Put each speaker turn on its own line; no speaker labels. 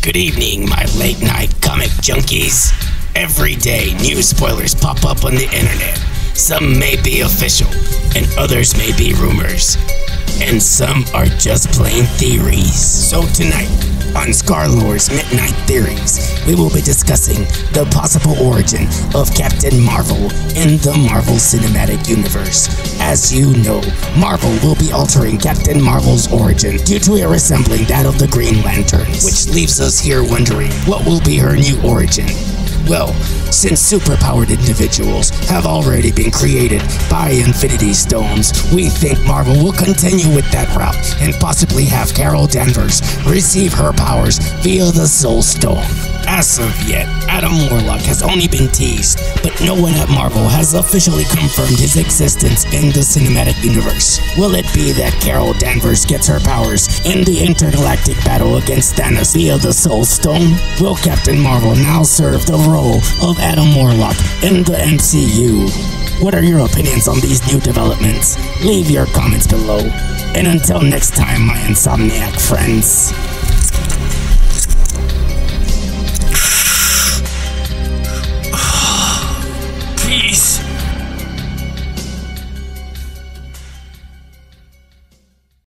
Good evening, my late night comic junkies. Every day, new spoilers pop up on the internet. Some may be official, and others may be rumors. And some are just plain theories. So tonight, on Scarlore's Midnight Theories, we will be discussing the possible origin of Captain Marvel in the Marvel Cinematic Universe. As you know, Marvel will be altering Captain Marvel's origin due to it resembling that of the Green Lanterns, which leaves us here wondering, what will be her new origin? Well, since superpowered individuals have already been created by Infinity Stones, we think Marvel will continue with that route and possibly have Carol Danvers receive her powers via the Soul Stone. As of yet, Adam Warlock has only been teased, but no one at Marvel has officially confirmed his existence in the cinematic universe. Will it be that Carol Danvers gets her powers in the intergalactic battle against Thanos via the Soul Stone? Will Captain Marvel now serve the role of Adam Warlock in the MCU? What are your opinions on these new developments? Leave your comments below. And until next time, my Insomniac friends.